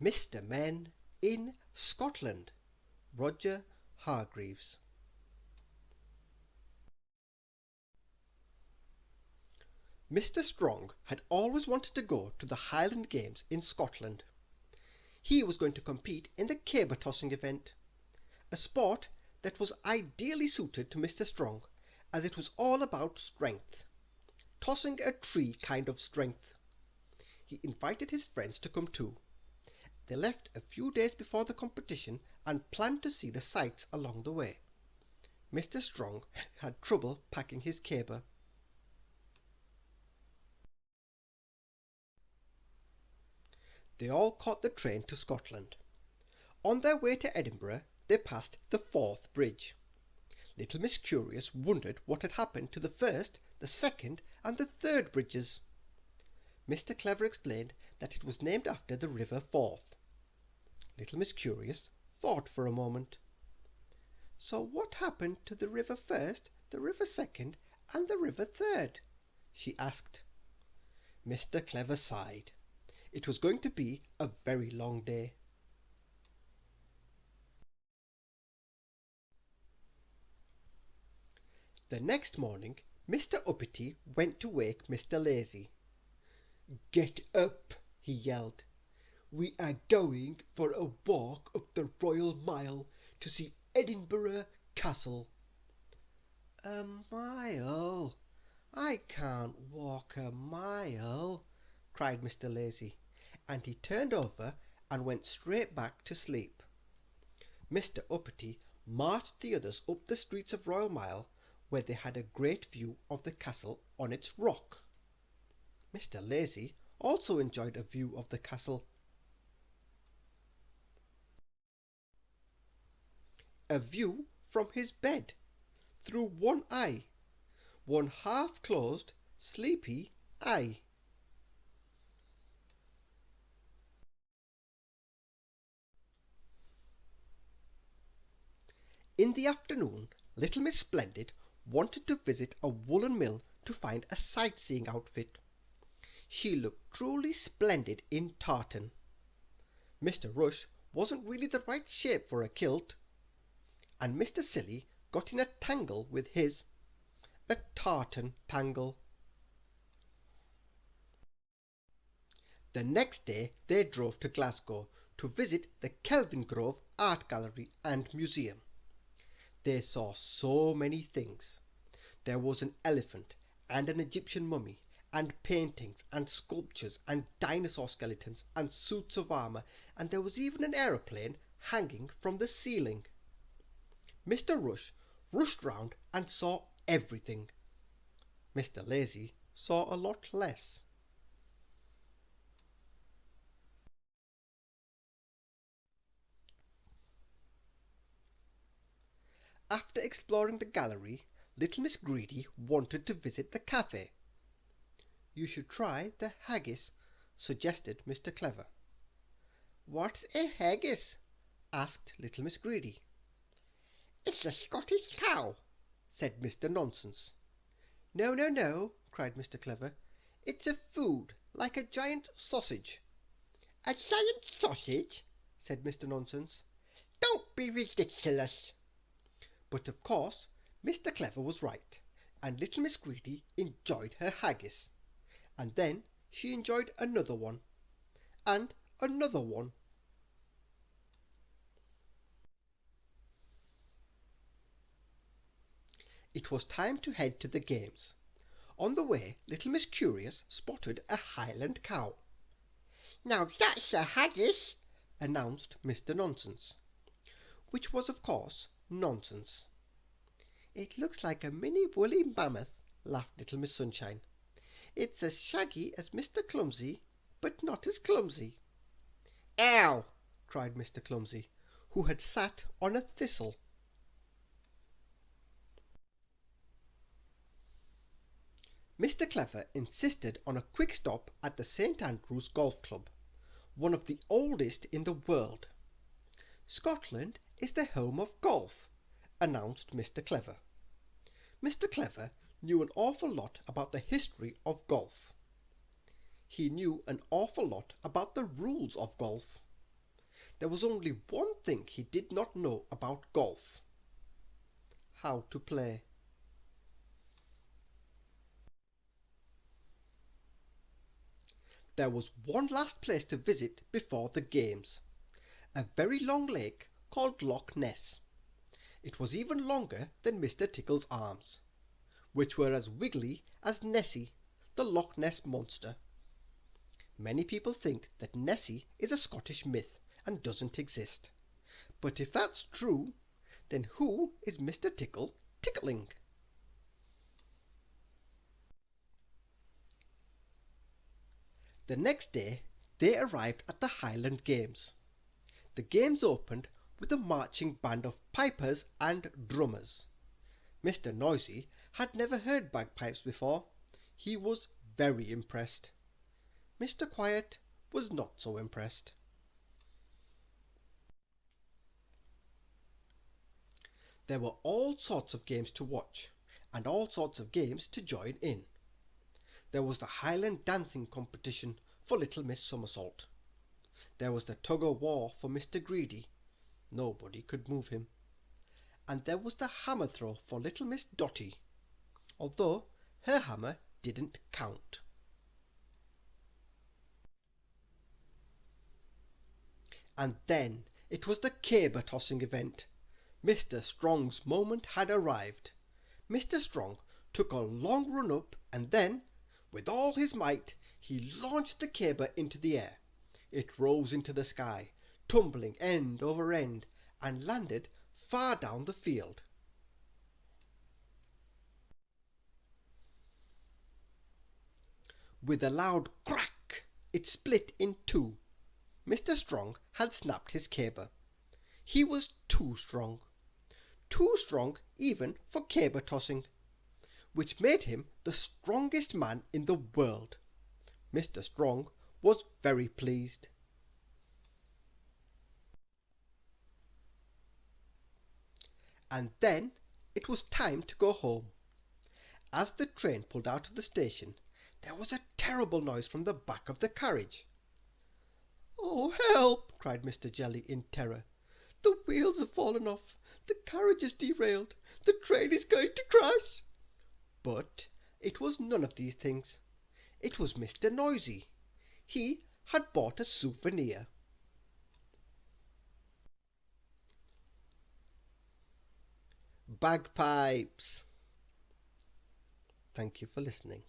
Mr. Men in Scotland. Roger Hargreaves. Mr. Strong had always wanted to go to the Highland Games in Scotland. He was going to compete in the caber tossing event, a sport that was ideally suited to Mr. Strong, as it was all about strength. Tossing a tree kind of strength. He invited his friends to come too. They left a few days before the competition and planned to see the sights along the way. Mr. Strong had trouble packing his caber. They all caught the train to Scotland. On their way to Edinburgh, they passed the Forth Bridge. Little Miss Curious wondered what had happened to the first, the second, and the third bridges. Mr. Clever explained that it was named after the river Forth. Little Miss Curious thought for a moment. "So what happened to the river first, the river second, and the river third?" she asked. Mr. Clever sighed. It was going to be a very long day. The next morning, Mr. Uppity went to wake Mr. Lazy. "Get up," he yelled. "We are going for a walk up the Royal Mile to see Edinburgh Castle." "A mile? I can't walk a mile," cried Mr. Lazy, and he turned over and went straight back to sleep. Mr. Uppity marched the others up the streets of Royal Mile, where they had a great view of the castle on its rock. Mr. Lazy also enjoyed a view of the castle. A view from his bed, through one eye, one half-closed, sleepy eye. In the afternoon, Little Miss Splendid wanted to visit a woolen mill to find a sightseeing outfit. She looked truly splendid in tartan. Mr. Rush wasn't really the right shape for a kilt, and Mr. Silly got in a tangle with his, a tartan tangle. The next day they drove to Glasgow to visit the Kelvin Art Gallery and Museum. They saw so many things. There was an elephant and an Egyptian mummy, and paintings and sculptures and dinosaur skeletons and suits of armour, and there was even an aeroplane hanging from the ceiling. Mr. Rush rushed round and saw everything. Mr. Lazy saw a lot less. After exploring the gallery, Little Miss Greedy wanted to visit the cafe. "You should try the haggis," suggested Mr. Clever. "What's a haggis?" asked Little Miss Greedy. "It's a Scottish cow," said Mr. Nonsense. "No, no, no," cried Mr. Clever. "It's a food, like a giant sausage." "A giant sausage?" said Mr. Nonsense. "Don't be ridiculous." But of course Mr. Clever was right, and Little Miss Greedy enjoyed her haggis, and then she enjoyed another one, and another one. It was time to head to the games. On the way, Little Miss Curious spotted a Highland cow. "Now that's a haggis," announced Mr. Nonsense, which was of course nonsense. "It looks like a mini woolly mammoth," laughed Little Miss Sunshine. "It's as shaggy as Mr. Clumsy, but not as clumsy." "Ow!" cried Mr. Clumsy, who had sat on a thistle. Mr. Clever insisted on a quick stop at the St. Andrew's Golf Club, one of the oldest in the world. "Scotland is the home of golf," announced Mr. Clever. Mr. Clever knew an awful lot about the history of golf. He knew an awful lot about the rules of golf. There was only one thing he did not know about golf: how to play. There was one last place to visit before the games, a very long lake called Loch Ness. It was even longer than Mr. Tickle's arms, which were as wiggly as Nessie, the Loch Ness monster. Many people think that Nessie is a Scottish myth and doesn't exist. But if that's true, then who is Mr. Tickle tickling? The next day they arrived at the Highland Games. The games opened with a marching band of pipers and drummers. Mr. Noisy had never heard bagpipes before. He was very impressed. Mr. Quiet was not so impressed. There were all sorts of games to watch, and all sorts of games to join in. There was the Highland dancing competition for little Miss Somersault. There was the tug-o'-war for Mr. Greedy. Nobody could move him. And there was the hammer throw for little Miss Dotty, although her hammer didn't count. And then it was the caber tossing event. Mr. Strong's moment had arrived. Mr. Strong took a long run up, and then, with all his might, he launched the caber into the air. It rose into the sky, tumbling end over end, and landed far down the field. With a loud crack, it split in two. Mr. Strong had snapped his caber. He was too strong even for caber tossing, which made him the strongest man in the world. Mr. Strong was very pleased. And then it was time to go home. As the train pulled out of the station, there was a terrible noise from the back of the carriage. "Oh, help!" cried Mr. Jelly in terror. "The wheels have fallen off. The carriage is derailed. The train is going to crash." But it was none of these things. It was Mr. Noisy. He had bought a souvenir. Bagpipes. Thank you for listening.